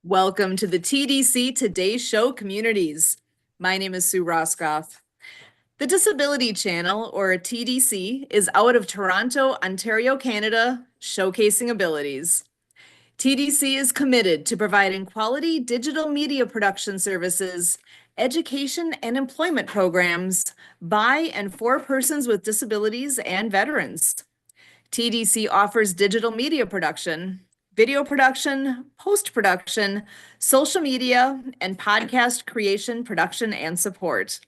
Welcome to the TDC Today Show communities. My name is Sue Roscoff. The Disability Channel, or TDC, is out of Toronto, Ontario, Canada, showcasing abilities. TDC is committed to providing quality digital media production services, education, and employment programs by and for persons with disabilities and veterans. TDC offers digital media production, video production, post-production, social media, and podcast creation, production, and support.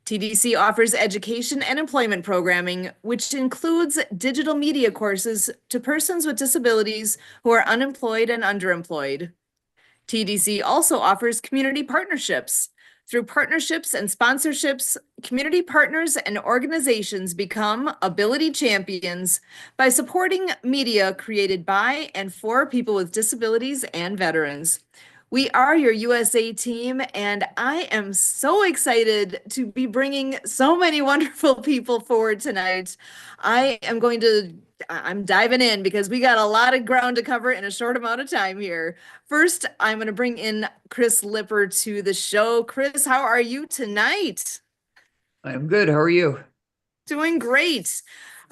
TDC offers education and employment programming, which includes digital media courses to persons with disabilities who are unemployed and underemployed. TDC also offers community partnerships. Through partnerships and sponsorships, community partners and organizations become ability champions by supporting media created by and for people with disabilities and veterans. We are your USA team, and I am so excited to be bringing so many wonderful people forward tonight. I'm diving in because we got a lot of ground to cover in a short amount of time here. First, I'm going to bring in Chris Lipper to the show. Chris, how are you tonight? I'm good. How are you? Doing great.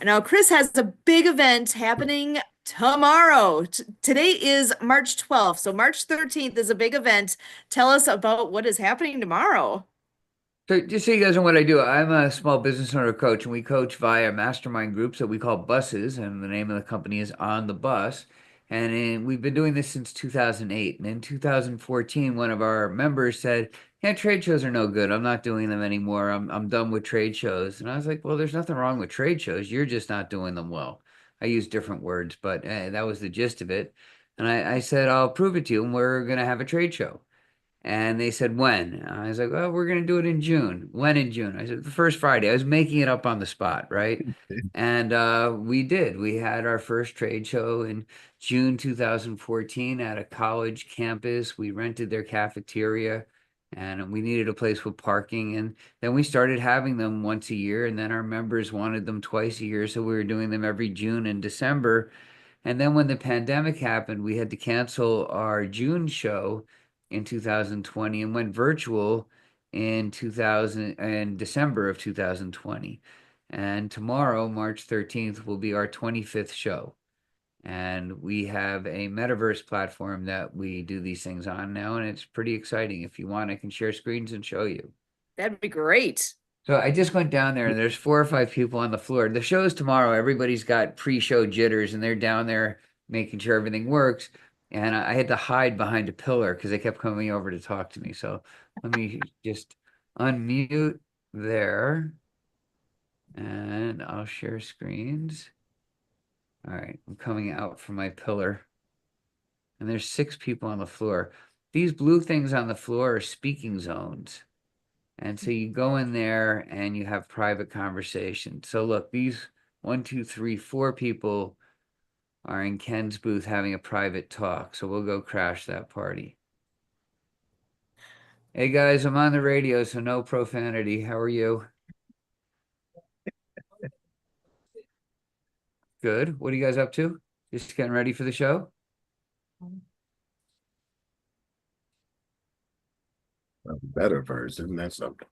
Now, Chris has a big event happening tomorrow. Today is March 12th, so March 13th is a big event. Tell us about what is happening tomorrow. So just so you guys know what I do, I'm a small business owner coach, and we coach via MasterMind groups that we call buses, and the name of the company is On the Bus. We've been doing this since 2008. And in 2014, one of our members said, "Yeah, trade shows are no good. I'm not doing them anymore. I'm done with trade shows." And I was like, "Well, there's nothing wrong with trade shows. You're just not doing them well." I use different words, but that was the gist of it. And I said, "I'll prove it to you, and we're going to have a trade show." And they said, "When?" I was like, "Well, we're going to do it in June." "When in June?" I said, "The first Friday." I was making it up on the spot, right? And we did. We had our first trade show in June 2014 at a college campus. We rented their cafeteria, and we needed a place with parking. And then we started having them once a year. And then our members wanted them twice a year. So we were doing them every June and December. And then when the pandemic happened, we had to cancel our June show in 2020 and went virtual in 2000 and December of 2020. And tomorrow, March 13th, will be our 25th show. And we have a metaverse platform that we do these things on now, and it's pretty exciting. If you want, I can share screens and show you. That'd be great. So I just went down there, and there's 4 or 5 people on the floor. The show's tomorrow. Everybody's got pre-show jitters, and they're down there making sure everything works. And I had to hide behind a pillar because they kept coming over to talk to me. So let me just unmute there, and I'll share screens. All right, I'm coming out from my pillar, and there's 6 people on the floor. These blue things on the floor are speaking zones. And so you go in there and you have private conversations. So look, these 1, 2, 3, 4 people are in Ken's booth having a private talk. So we'll go crash that party. "Hey guys, I'm on the radio, so no profanity. How are you?" "Good. What are you guys up to? Just getting ready for the show?" A better version. That's something.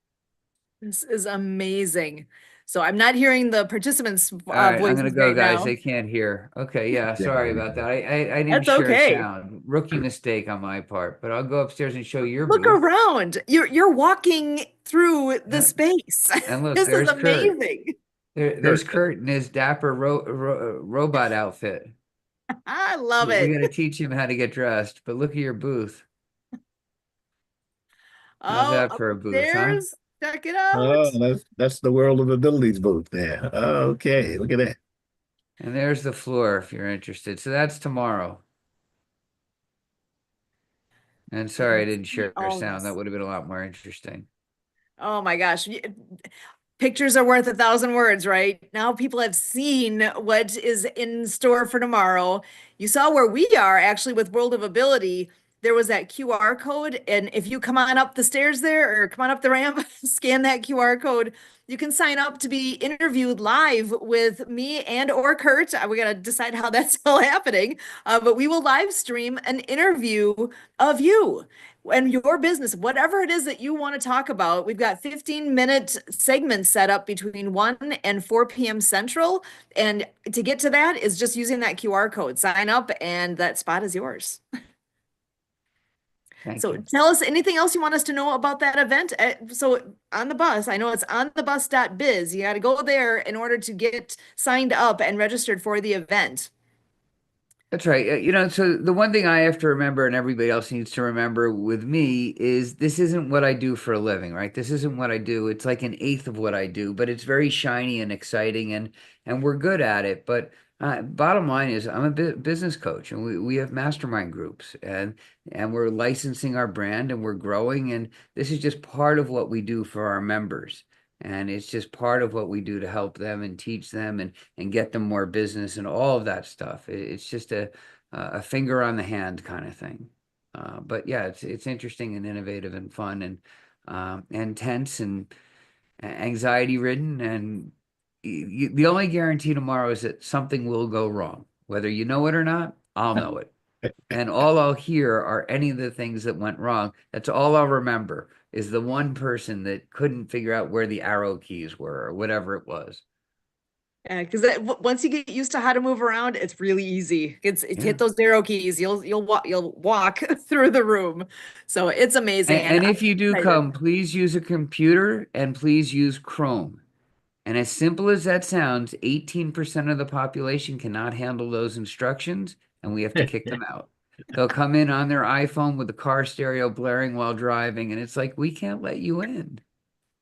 This is amazing. So I'm not hearing the participants' All right, I'm gonna voices go, right guys. now. They can't hear. Okay, yeah, Yeah. sorry about that. I didn't That's share okay. sound. Rookie mistake on my part, but I'll go upstairs and show your Look booth. around. You're walking through the Yeah. space. And look, This is there's Kurt. amazing. There's Kurt in his dapper robot outfit. I love We it. got to teach him how to get dressed. But look at your booth. How's Oh, that for a booth, huh? upstairs. Check it out. Oh, that's the world of abilities booth there. Okay, look at that. And there's the floor if you're interested. So that's tomorrow. And sorry I didn't share All sound. That this. would have been a lot more interesting. Oh my gosh. Pictures are worth 1,000 words, right? Now people have seen what is in store for tomorrow. You saw where we are actually with World of Ability. there was that QR code. And if you come on up the stairs there or come on up the ramp, scan that QR code, you can sign up to be interviewed live with me and or Kurt. We got to decide how that's still happening. But we will live stream an interview of you and your business, whatever it is that you want to talk about. We've got 15-minute segments set up between 1 and 4 p.m. Central. And to get to that is just using that QR code. Sign up and that spot is yours. Thank So you. tell us anything else you want us to know about that event. So on the bus, I know it's on the bus.biz. You got to go there in order to get signed up and registered for the event. That's right. So the one thing I have to remember, and everybody else needs to remember with me, is this isn't what I do for a living, right? This isn't what I do. It's like an eighth of what I do, but it's very shiny and exciting, and we're good at it. But bottom line is, I'm a business coach, and we have mastermind groups, and we're licensing our brand, and we're growing, and this is just part of what we do for our members. And it's just part of what we do to help them and teach them and get them more business and all of that stuff. It's just a finger on the hand kind of thing. But yeah, it's interesting and innovative and fun and tense and anxiety ridden. And the only guarantee tomorrow is that something will go wrong. Whether you know it or not, I'll know it. And all I'll hear are any of the things that went wrong. That's all I'll remember is the one person that couldn't figure out where the arrow keys were or whatever it was. Yeah, because once you get used to how to move around, it's really easy. Yeah. Hit those arrow keys. You'll walk through the room. So it's amazing. And I'm if you do excited. come, please use a computer and please use Chrome. And as simple as that sounds, 18% of the population cannot handle those instructions, and we have to kick them out. They'll come in on their iPhone with the car stereo blaring while driving, and it's like, we can't let you in.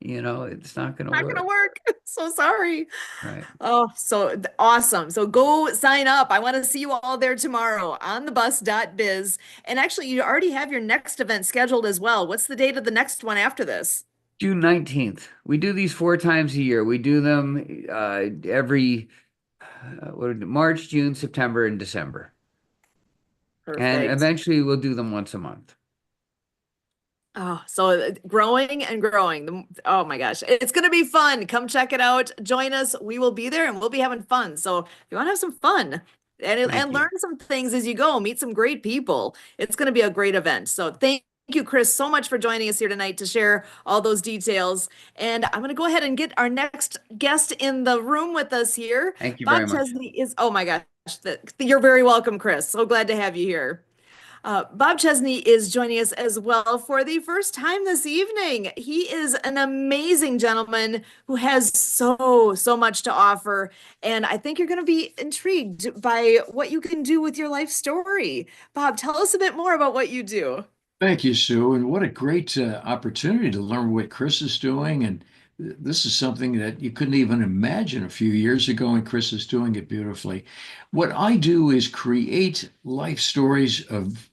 It's not going to Not work. gonna work. So sorry. Right. Oh, so awesome. So go sign up. I want to see you all there tomorrow on the bus.biz. And actually, you already have your next event scheduled as well. What's the date of the next one after this? June 19th. We do these 4 times a year. We do them every March, June, September, and December. Perfect. And eventually we'll do them once a month. Oh, so growing and growing. Oh my gosh, it's going to be fun. Come check it out. Join us. We will be there and we'll be having fun. So if you want to have some fun and learn some things as you go, meet some great people, it's going to be a great event. So thank you, Chris, so much for joining us here tonight to share all those details. And I'm going to go ahead and get our next guest in the room with us here. Thank you Bob very much. Chesney is, oh my gosh, you're very welcome, Chris. So glad to have you here. Bob Chesney is joining us as well for the first time this evening. He is an amazing gentleman who has so much to offer. And I think you're going to be intrigued by what you can do with your life story. Bob, tell us a bit more about what you do. Thank you, Sue. And what a great opportunity to learn what Chris is doing. And this is something that you couldn't even imagine a few years ago, and Chris is doing it beautifully. What I do is create life stories of,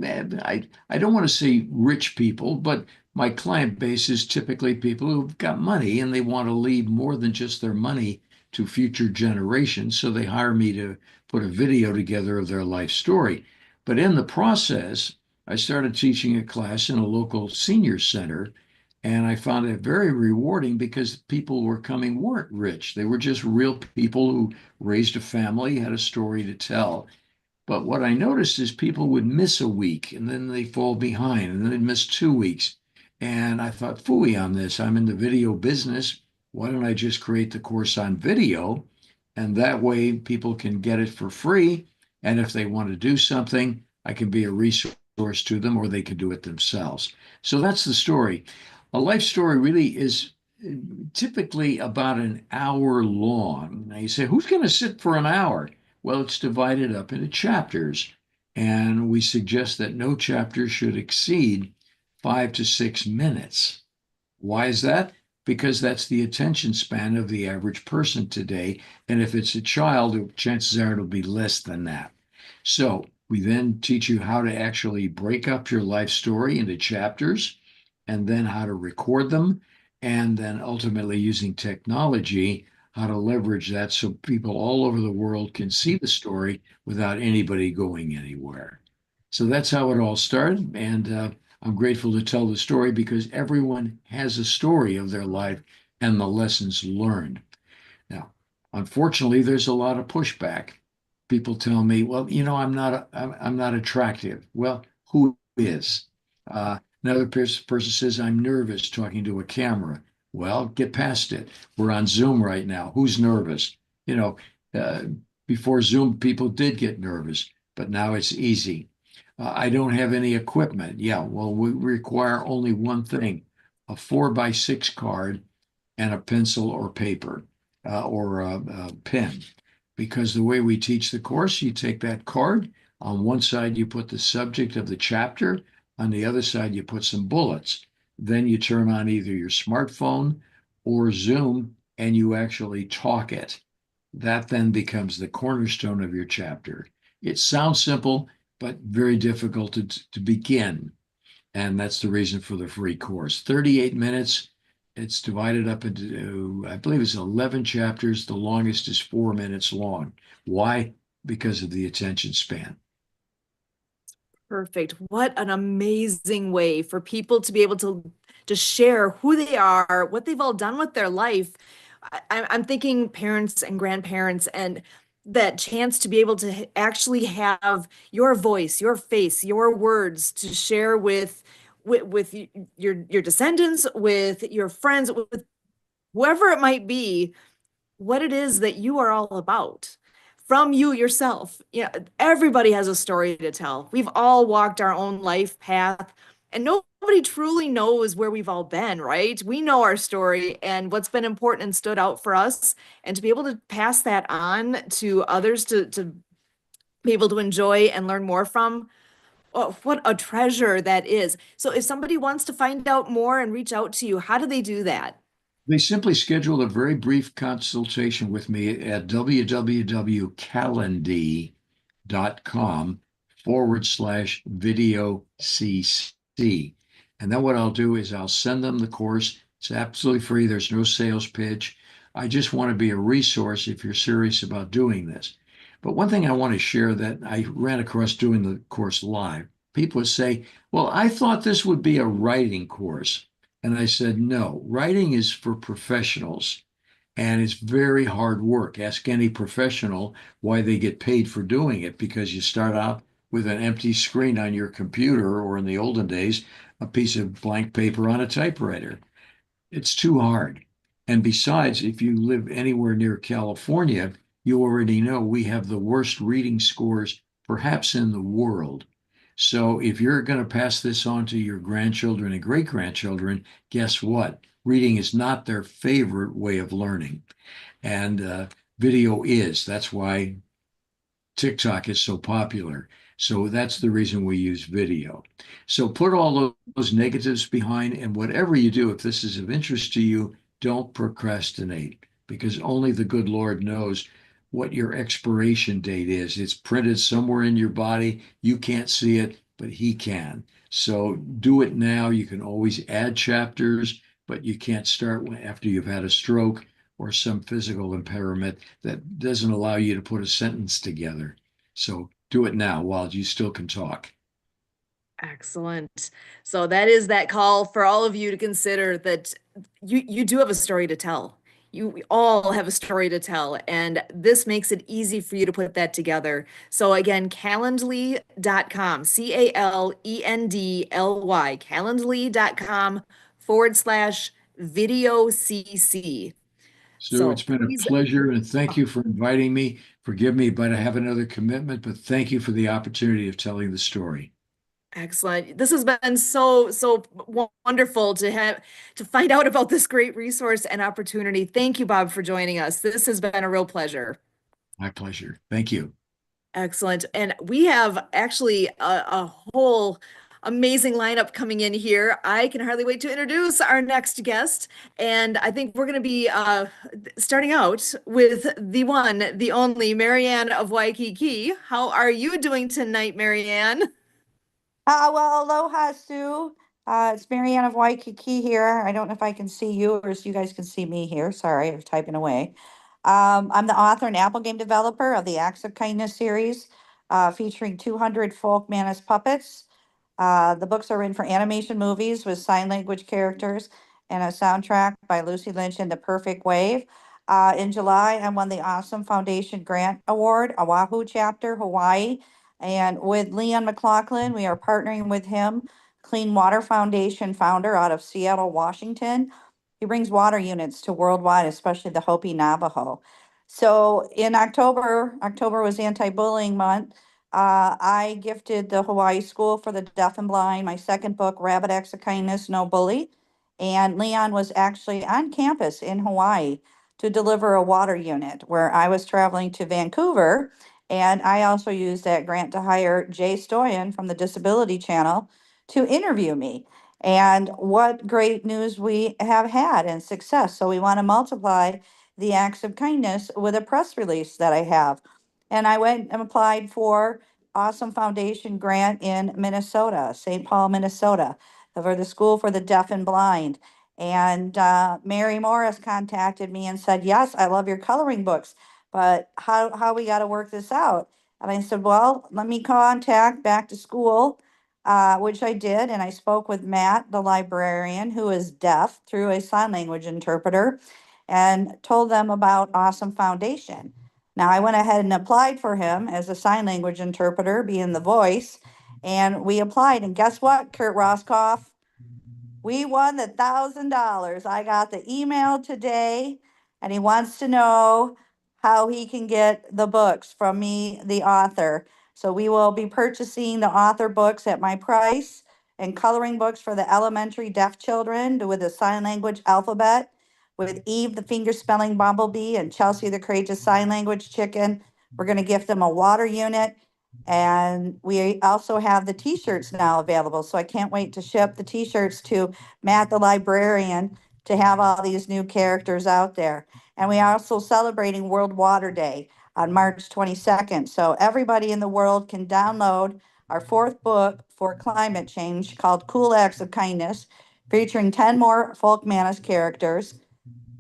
I don't want to say rich people, but my client base is typically people who've got money and they want to leave more than just their money to future generations. So they hire me to put a video together of their life story. But in the process, I started teaching a class in a local senior center, and I found it very rewarding because people were coming weren't rich. They were just real people who raised a family, had a story to tell. But what I noticed is people would miss a week and then they fall behind and then they'd miss 2 weeks. And I thought, phooey on this. I'm in the video business. Why don't I just create the course on video? And that way people can get it for free. And if they want to do something, I can be a resource to them, or they could do it themselves. So that's the story. A life story really is typically about an hour long. Now you say, who's going to sit for an hour? Well, it's divided up into chapters, and we suggest that no chapter should exceed 5 to 6 minutes. Why is that? Because that's the attention span of the average person today. And if it's a child, chances are it'll be less than that. So we then teach you how to actually break up your life story into chapters and then how to record them. And then ultimately using technology, how to leverage that so people all over the world can see the story without anybody going anywhere. So that's how it all started. And I'm grateful to tell the story because everyone has a story of their life and the lessons learned. Now, unfortunately, there's a lot of pushback. People tell me, well, I'm not attractive. Well, who is? Another person says, I'm nervous talking to a camera. Well, get past it. We're on Zoom right now. Who's nervous? You know, uh, before Zoom, people did get nervous, but now it's easy. I don't have any equipment. Yeah, well, we require only one thing, a 4x6 card and a pencil or paper or a pen. Because the way we teach the course, you take that card. On one side, you put the subject of the chapter. On the other side, you put some bullets. Then you turn on either your smartphone or Zoom and you actually talk it. That then becomes the cornerstone of your chapter. It sounds simple, but very difficult to begin. And that's the reason for the free course. 38 minutes. It's divided up into, I believe it's 11 chapters. The longest is 4 minutes long. Why? Because of the attention span. Perfect. What an amazing way for people to be able to share who they are, what they've all done with their life. I'm thinking parents and grandparents and that chance to be able to actually have your voice, your face, your words to share with your descendants, with your friends, with whoever it might be, what it is that you are all about from you yourself. Yeah, everybody has a story to tell. We've all walked our own life path, and nobody truly knows where we've all been, right? We know our story and what's been important and stood out for us, and to be able to pass that on to others to be able to enjoy and learn more from. Oh, what a treasure that is. So if somebody wants to find out more and reach out to you, how do they do that? They simply scheduled a very brief consultation with me at www.calendly.com/video CC. And then what I'll do is I'll send them the course. It's absolutely free. There's no sales pitch. I just want to be a resource if you're serious about doing this. But one thing I want to share that I ran across doing the course live, people would say, well, I thought this would be a writing course. And I said, no, writing is for professionals and it's very hard work. Ask any professional why they get paid for doing it because you start out with an empty screen on your computer, or in the olden days, a piece of blank paper on a typewriter. It's too hard. And besides, if you live anywhere near California, you already know we have the worst reading scores perhaps in the world. So if you're going to pass this on to your grandchildren and great grandchildren, guess what? Reading is not their favorite way of learning. And video is. That's why TikTok is so popular. So that's the reason we use video. So put all those negatives behind, and whatever you do, if this is of interest to you, don't procrastinate because only the good Lord knows what your expiration date is. It's printed somewhere in your body. You can't see it, but He can. So do it now. You can always add chapters, but you can't start after you've had a stroke or some physical impairment that doesn't allow you to put a sentence together. So do it now while you still can talk. Excellent. So that is that call for all of you to consider that you do have a story to tell. We all have a story to tell, and this makes it easy for you to put that together. So again, calendly.com, Calendly, calendly.com/video CC. Sue, So it's been a please, pleasure and thank you for inviting me. Forgive me, but I have another commitment, but thank you for the opportunity of telling the story. excellent. This has been so wonderful to find out about this great resource and opportunity. Thank you, Bob, for joining us. This has been a real pleasure. My pleasure. Thank you. Excellent. And we have actually a whole amazing lineup coming in here. I can hardly wait to introduce our next guest. And I think we're going to be starting out with the one, the only Marianne of Waikiki. How are you doing tonight, Marianne? Well, aloha, Sue. It's Marianne of Waikiki here. I don't know if I can see you or if you guys can see me here. Sorry, I was typing away. I'm the author and Apple game developer of the Acts of Kindness series. featuring 200 folk Manus puppets. The books are written for animation movies with sign language characters and a soundtrack by Lucy Lynch and The Perfect Wave. In July, I won the Awesome Foundation Grant Award, Oahu chapter, Hawaii. And with Leon McLaughlin, we are partnering with him, Clean Water Foundation founder out of Seattle, Washington. He brings water units to worldwide, especially the Hopi Navajo. So in October was anti-bullying month. I gifted the Hawaii School for the Deaf and Blind my second book, Rabbit Acts of Kindness, No Bully. And Leon was actually on campus in Hawaii to deliver a water unit where I was traveling to Vancouver. And I also used that grant to hire Jay Stoyan from the Disability Channel to interview me. And what great news we have had and success. So we want to multiply the acts of kindness with a press release that I have. And I went and applied for Awesome Foundation grant in Minnesota, St. Paul, Minnesota, for the School for the Deaf and Blind. And Mary Morris contacted me and said, yes, I love your coloring books, but how we got to work this out? And I said, well, let me contact back to school, which I did. And I spoke with Matt, the librarian, who is deaf through a sign language interpreter, and told them about Awesome Foundation. Now, I went ahead and applied for him as a sign language interpreter, being the voice, and we applied. And guess what, Kurt Roskoff? We won the $1,000. I got the email today, and he wants to know how he can get the books from me, the author. So we will be purchasing the author books at my price and coloring books for the elementary deaf children with the sign language alphabet, with Eve, the finger spelling bumblebee, and Chelsea, the courageous sign language chicken. We're going to gift them a water unit. And we also have the t-shirts now available. So I can't wait to ship the t-shirts to Matt, the librarian, to have all these new characters out there. And we are also celebrating World Water Day on March 22nd. So everybody in the world can download our fourth book for climate change called Cool Acts of Kindness, featuring 10 more folk Manus characters.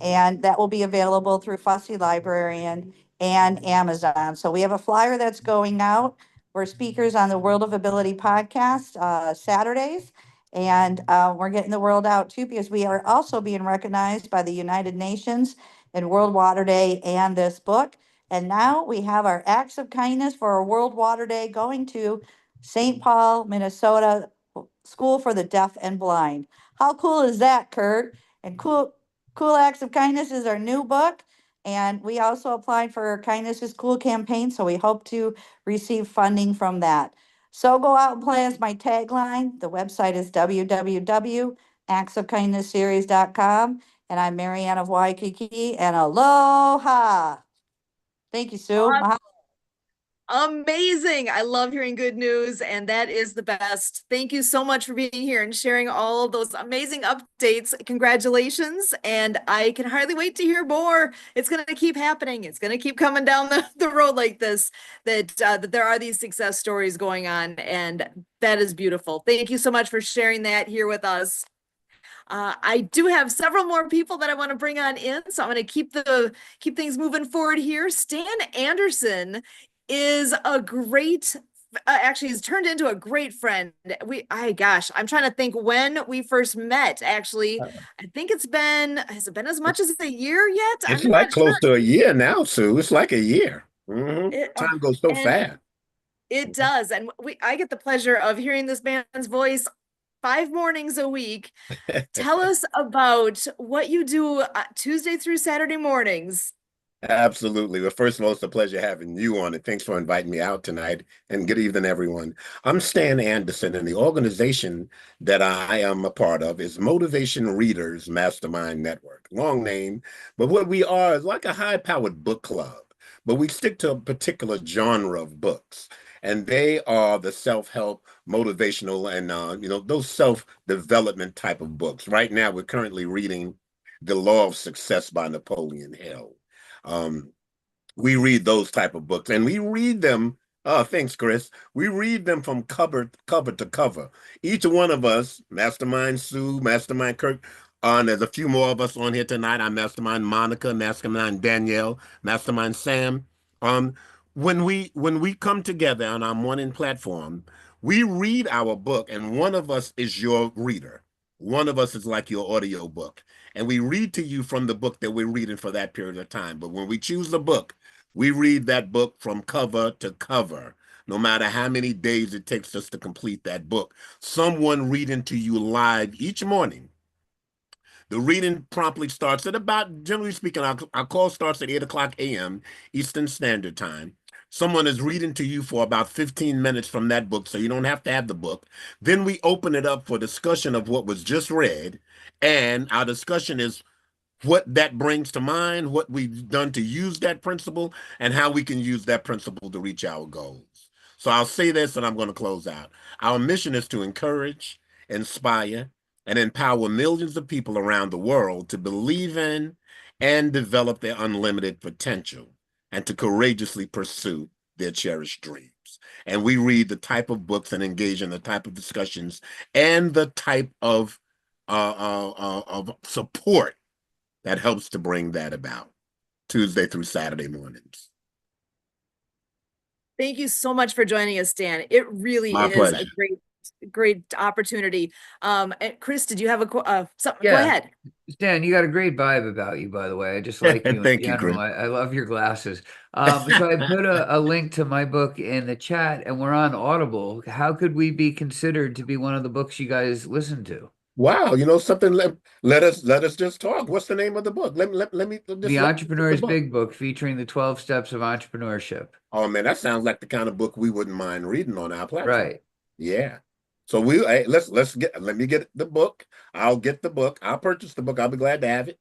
And that will be available through Fussy Librarian and Amazon. So we have a flyer that's going out. We're speakers on the World of Ability podcast Saturdays. And we're getting the world out too, because we are also being recognized by the United Nations in World Water Day and this book. And now we have our acts of kindness for our World Water Day going to St. Paul, Minnesota School for the Deaf and Blind. How cool is that, Kurt? And Cool Acts of Kindness is our new book. And we also applied for our Kindness is Cool campaign. So we hope to receive funding from that. So go out and play is my tagline. The website is www.actsofkindnessseries.com. And I'm Marianne of Waikiki. And aloha. Thank you, Sue. Amazing. I love hearing good news, and that is the best. Thank you so much for being here and sharing all of those amazing updates. Congratulations, and I can hardly wait to hear more. It's going to keep happening. It's going to keep coming down the road like this, that there are these success stories going on, and that is beautiful. Thank you so much for sharing that here with us. I do have several more people that I want to bring on in, so I'm going to keep things moving forward here. Stan Anderson is a great, actually he's turned into a great friend. I'm trying to think when we first met. Actually, I think has it been as much as a year yet? It's I'm like not close sure. to a year now, Sue. It's like a year. Time goes so And fast. it does. And I get the pleasure of hearing this man's voice 5 mornings a week. Tell us about what you do Tuesday through Saturday mornings. Absolutely. Well, first of all, it's a pleasure having you on it. Thanks for inviting me out tonight. And good evening, everyone. I'm Stan Anderson, and the organization that I am a part of is Motivation Readers Mastermind Network. Long name, but what we are is like a high-powered book club, but we stick to a particular genre of books. And they are the self-help, motivational, and those self-development type of books. Right now, we're currently reading The Law of Success by Napoleon Hill. We read those type of books, and we read them. Oh, thanks, Chris. We read them from cover to cover. Each one of us, Mastermind Sue, Mastermind Kirk, there's a few more of us on here tonight. I'm Mastermind Monica, Mastermind Danielle, Mastermind Sam. when we come together on our morning platform, we read our book, and one of us is your reader. One of us is like your audio book, and we read to you from the book that we're reading for that period of time. But when we choose the book, we read that book from cover to cover, no matter how many days it takes us to complete that book. Someone reading to you live each morning. The reading promptly starts at about, generally speaking, our call starts at 8 o'clock a.m. Eastern Standard Time. Someone is reading to you for about 15 minutes from that book, so you don't have to have the book. Then we open it up for discussion of what was just read, and our discussion is what that brings to mind, what we've done to use that principle, and how we can use that principle to reach our goals. So I'll say this and I'm going to close out. Our mission is to encourage, inspire, and empower millions of people around the world to believe in and develop their unlimited potential and to courageously pursue their cherished dreams. And we read the type of books and engage in the type of discussions and the type of support that helps to bring that about Tuesday through Saturday mornings. Thank you so much for joining us, Dan. It really My is pleasure. a great opportunity. And Chris, did you have something? Go Yeah. ahead. Stan, you got a great vibe about you, by the way. I just like you in Thank you, general. Chris. I love your glasses. So I put a link to my book in the chat, and we're on Audible. How could we be considered to be one of the books you guys listen to? Wow, you know something? Let us just talk. What's the name of the book? Let me just The let Entrepreneur's the book. Big Book, featuring the 12 steps of entrepreneurship. Oh man, that sounds like the kind of book we wouldn't mind reading on our platform. Right. Yeah. So let me get the book. I'll get the book. I'll purchase the book. I'll be glad to have it.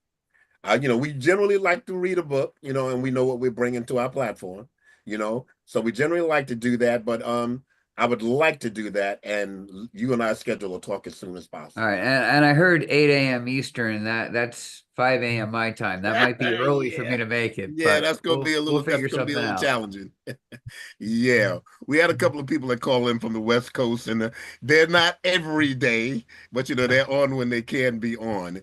We generally like to read a book, and we know what we're bringing to our platform, so we generally like to do that. But I would like to do that, and you and I schedule a talk as soon as possible. All right. And I heard 8 a.m. Eastern. That's 5 a.m. my time. That might be early for me to make it, Yeah, but that's gonna be a little we'll figure something out. challenging. Yeah, we had a couple of people that call in from the West Coast, and they're not every day, but they're on when they can be on.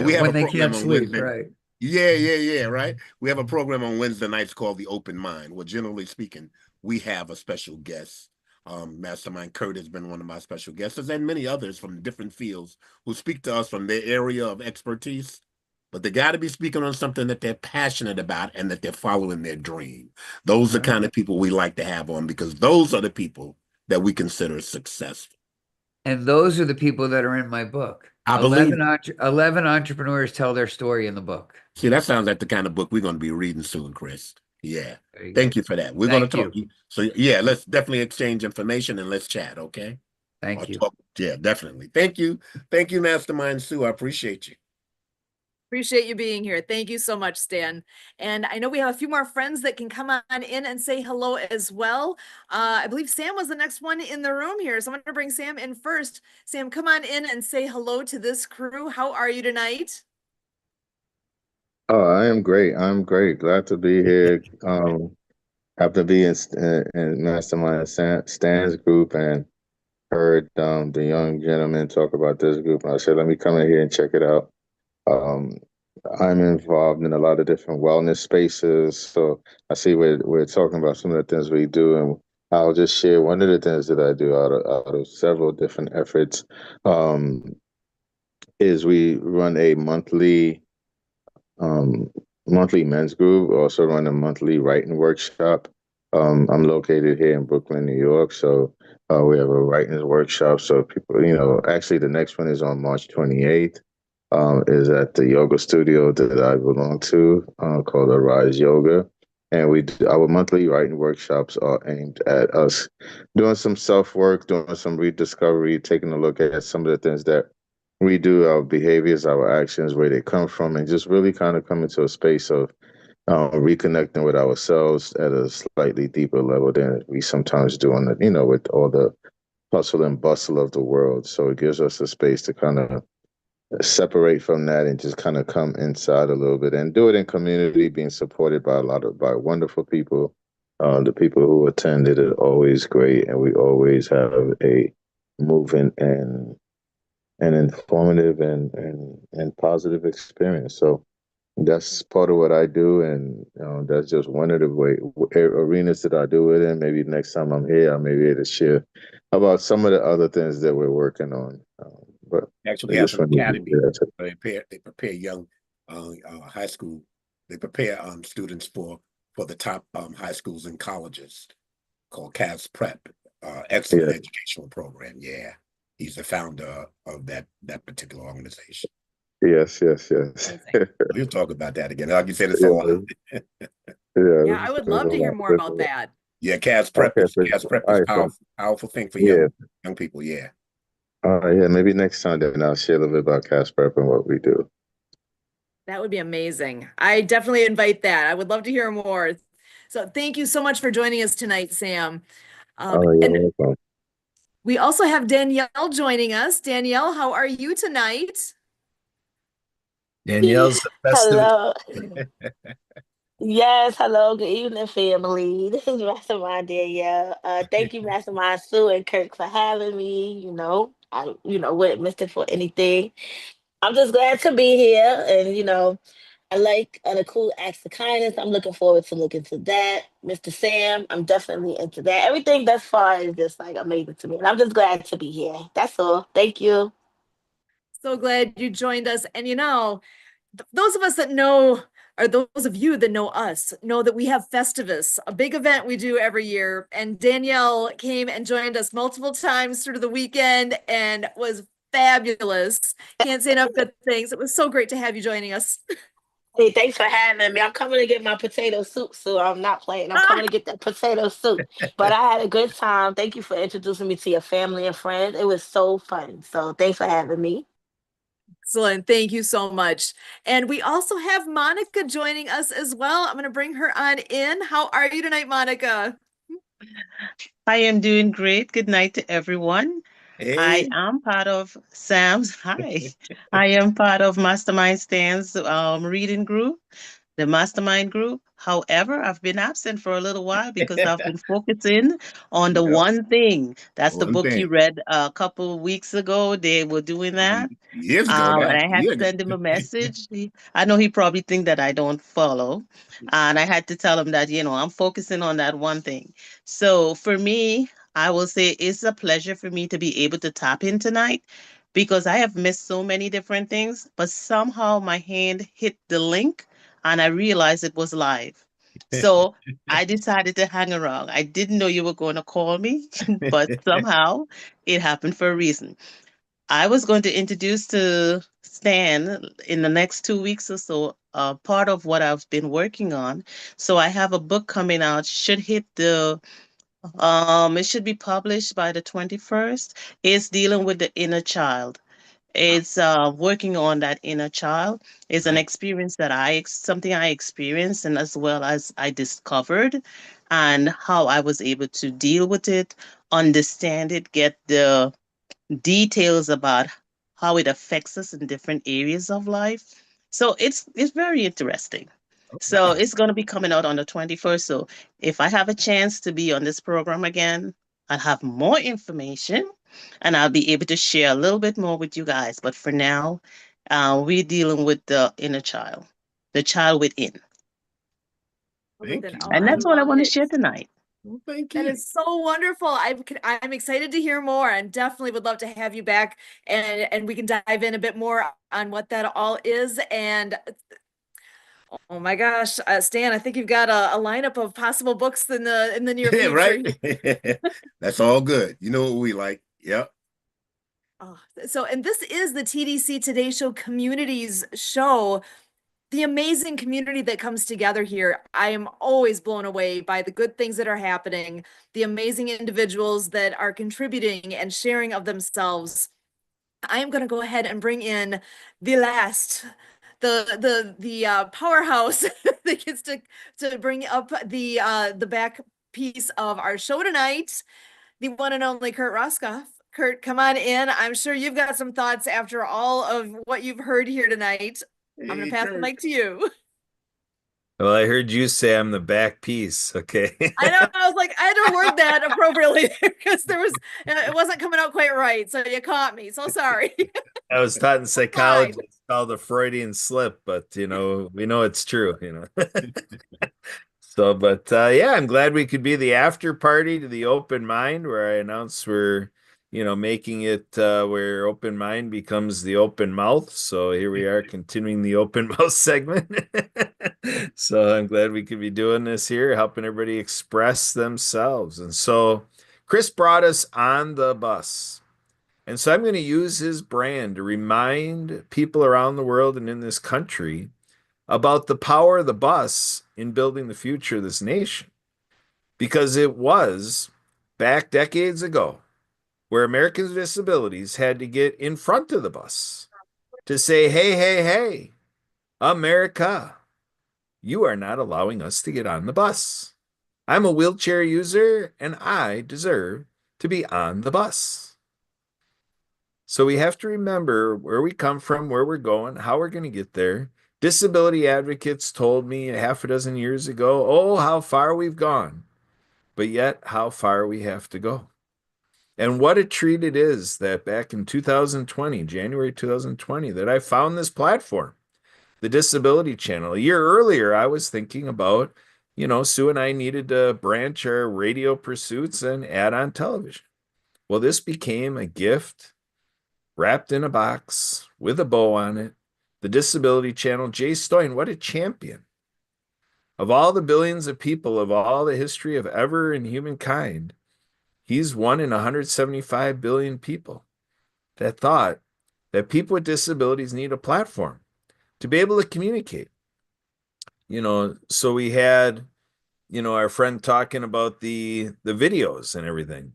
We have When a they program can't on sleep, Wednesday. right? Yeah, right. We have a program on Wednesday nights called The Open Mind. Well, generally speaking, we have a special guest. Mastermind Kurt has been one of my special guests, and many others from different fields who speak to us from their area of expertise. But they got to be speaking on something that they're passionate about and that they're following their dream. Those are the kind of people we like to have on, because those are the people that we consider successful. And those are the people that are in my book. I believe. 11 entrepreneurs tell their story in the book. See, that sounds like the kind of book we're going to be reading soon, Chris. Yeah. Very Thank good. you for that. We're going to talk. So, yeah, let's definitely exchange information and let's chat, okay? Thank you. Yeah, definitely. Thank you. Thank you, Mastermind Sue. I appreciate you. Appreciate you being here. Thank you so much, Stan. And I know we have a few more friends that can come on in and say hello as well. I believe Sam was the next one in the room here, so I'm going to bring Sam in first. Sam, come on in and say hello to this crew. How are you tonight? Oh, I am great. I'm great. Glad to be here. Happen to be in Mastermind Stan's group and heard the young gentleman talk about this group. And I said, let me come in here and check it out. Um, I'm involved in a lot of different wellness spaces, so I see we're talking about some of the things we do, and I'll just share one of the things that I do out of several different efforts. Is we run a um, monthly men's group, also run a monthly writing workshop. I'm located here in Brooklyn, New York, so we have a writing workshop. So people, actually the next one is on March 28th. Is at the yoga studio that I belong to, called Arise Yoga. And our monthly writing workshops are aimed at us doing some self-work, doing some rediscovery, taking a look at some of the things that we do, our behaviors, our actions, where they come from, and just really kind of come into a space of reconnecting with ourselves at a slightly deeper level than we sometimes do with all the hustle and bustle of the world. So it gives us a space to kind of separate from that and just kind of come inside a little bit and do it in community, being supported by wonderful people. The people who attended are always great, and we always have a moving and an informative and positive experience. So that's part of what I do, and that's just one of the arenas that I do it in. Maybe next time I'm here, I may be able to share about some of the other things that we're working on. But Actually I have just an want to academy. that's it. They prepare young high school. They prepare students for the top high schools and colleges called CAS Prep. Excellent Yeah, educational program. Yeah, he's the founder of that particular organization. yes, yes, Amazing. We'll talk about that again. Like you said, it's a yeah, lot. yeah. Yeah, I would There's love a to hear lot. more There's a about lot. that. Yeah, Okay, so, CAS Prep all is right, so powerful thing for yeah, young people. Yeah. yeah. Maybe next time then I'll share a little bit about Cash Prep and what we do. That would be amazing. I definitely invite that. I would love to hear more. So thank you so much for joining us tonight, Sam. Oh, you're And welcome. we also have Danielle joining us. Danielle, how are you tonight? Danielle's the best of Hello. Yes, hello. Good evening, family. This is Mastermind Danielle. Thank you, Mastermind Sue and Kirk, for having me. I wouldn't miss it for anything. I'm just glad to be here, and I like the cool acts of kindness. I'm looking forward to look into that. Mr. Sam, I'm definitely into that. Everything thus far is just like amazing to me, and I'm just glad to be here. That's all. Thank you. So glad you joined us. And those of us that know, or those of you that know us, know that we have Festivus, a big event we do every year. And Danielle came and joined us multiple times through the weekend and was fabulous. Can't say enough good things. It was so great to have you joining us. Hey, thanks for having me. I'm coming to get my potato soup, so I'm not playing. I'm coming to get that potato soup. But I had a good time. Thank you for introducing me to your family and friends. It was so fun. So thanks for having me. Excellent. Thank you so much. And we also have Monica joining us as well. I'm going to bring her on in. How are you tonight, Monica? I am doing great. Good night to everyone. I Hey. am part of Sam's. Hi. I am part of Mastermind Stan's reading group, the Mastermind group. However, I've been absent for a little while because I've been focusing on the Yeah, one thing. That's the one book you thing. read a couple of weeks ago. They were doing that. Years ago And now. I A had year to ago. send him a message. I know he probably think that I don't follow. And I had to tell him that, I'm focusing on that one thing. So for me, I will say it's a pleasure for me to be able to tap in tonight because I have missed so many different things, but somehow my hand hit the link and I realized it was live. So I decided to hang around. I didn't know you were going to call me, but somehow it happened for a reason. I was going to introduce to Stan in the next 2 weeks or so, part of what I've been working on. So I have a book coming out, it should be published by the 21st. It's dealing with the inner child. It's working on that inner child. It's an Right. experience that something I experienced and as well as I discovered and how I was able to deal with it, understand it, get the details about how it affects us in different areas of life. So it's very interesting. Oh, So nice. it's going to be coming out on the 21st. So if I have a chance to be on this program again, I'll have more information and I'll be able to share a little bit more with you guys. But for now, we're dealing with the inner child, the child within. Thank Then, you. oh, And I that's what I love want to it. share tonight. Well, thank That you. is so wonderful. I'm excited to hear more and definitely would love to have you back and we can dive in a bit more on what that all is. And oh my gosh, Stan, I think you've got a lineup of possible books in the near Yeah, future. right. That's all good. You know what we like. Yep. Oh, so, and this is the TDC Today Show Communities Show, the amazing community that comes together here. I am always blown away by the good things that are happening, the amazing individuals that are contributing and sharing of themselves. I am going to go ahead and bring in the last, the powerhouse that gets to bring up the back piece of our show tonight, the one and only Kurt Roskoff. Kurt, come on in. I'm sure you've got some thoughts after all of what you've heard here tonight. I'm going Hey, to pass the Kurt. mic to you. Well, I heard you say I'm the back piece. Okay. I know. I was like, I had to word that appropriately because it wasn't coming out quite right. So you caught me. So sorry. I was taught in psychology, it's called a Freudian slip, but you know, we know it's true, you know. So, but yeah, I'm glad we could be the after party to the open mind where I announce we're, you know, making it where open mind becomes the open mouth. So here we are continuing the open mouth segment. So I'm glad we could be doing this here, helping everybody express themselves. And so Chris brought us on the bus. And so I'm going to use his brand to remind people around the world and in this country about the power of the bus in building the future of this nation. Because it was back decades ago where Americans with disabilities had to get in front of the bus to say, hey, hey, hey, America, you are not allowing us to get on the bus. I'm a wheelchair user and I deserve to be on the bus. So we have to remember where we come from, where we're going, how we're going to get there. Disability advocates told me a half a dozen years ago, oh, how far we've gone, but yet how far we have to go. And what a treat it is that back in 2020, January 2020, that I found this platform, the Disability Channel. A year earlier, I was thinking about, you know, Sue and I needed to branch our radio pursuits and add on television. Well, this became a gift wrapped in a box with a bow on it. The Disability Channel, Jay Stoyan, what a champion. Of all the billions of people of all the history of ever in humankind, he's one in 175 billion people that thought that people with disabilities need a platform to be able to communicate. You know, so we had, you know, our friend talking about the videos and everything,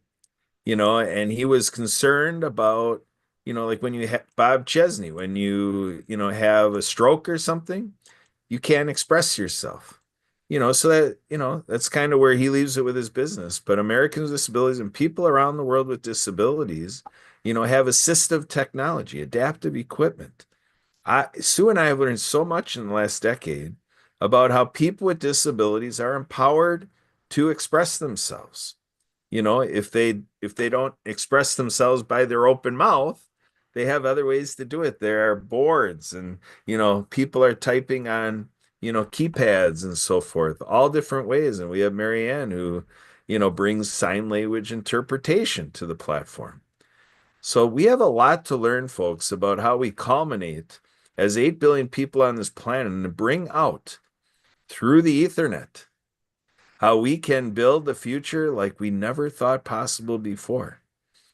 you know, and he was concerned about, you know, like when you have Bob Chesney, when you know, have a stroke or something, you can't express yourself, you know, so that, you know, that's kind of where he leaves it with his business. But Americans with disabilities and people around the world with disabilities, you know, have assistive technology, adaptive equipment. Sue and I have learned so much in the last decade about how people with disabilities are empowered to express themselves. You know, if they don't express themselves by their open mouth, they have other ways to do it. There are boards and, you know, people are typing on, you know, keypads and so forth, all different ways. And we have Marianne who, you know, brings sign language interpretation to the platform. So we have a lot to learn, folks, about how we culminate as 8 billion people on this planet and bring out through the Ethernet how we can build the future like we never thought possible before.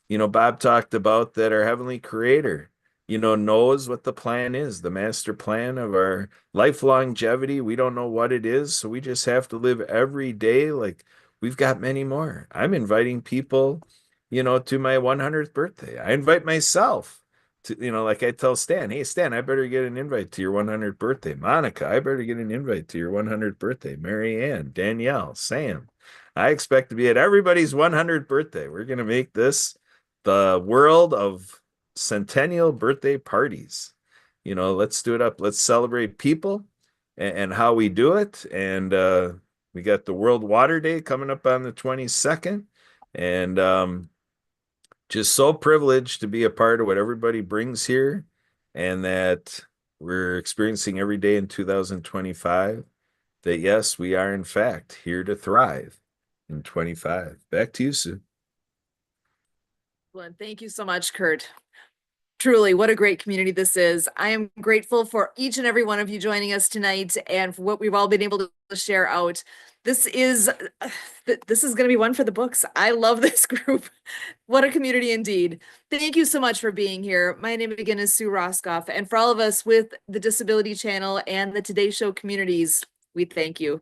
You know, Bob talked about that our Heavenly Creator, you know, knows what the plan is, the master plan of our life longevity. We don't know what it is, so we just have to live every day like we've got many more. I'm inviting people, you know, to my 100th birthday. I invite myself to, you know, like I tell Stan, hey, Stan, I better get an invite to your 100th birthday. Monica, I better get an invite to your 100th birthday. Mary Ann, Danielle, Sam. I expect to be at everybody's 100th birthday. We're going to make this the world of centennial birthday parties. You know, let's do it up. Let's celebrate people and how we do it. And we got the World Water Day coming up on the 22nd. And just so privileged to be a part of what everybody brings here and that we're experiencing every day in 2025. That yes, we are in fact here to thrive in 25. Back to you, Sue. Well, thank you so much, Kurt. Truly, what a great community this is. I am grateful for each and every one of you joining us tonight and for what we've all been able to share out. This is going to be one for the books. I love this group. What a community indeed. Thank you so much for being here. My name again is Sue Roskoff, and for all of us with the Disability Channel and the Today Show communities, we thank you.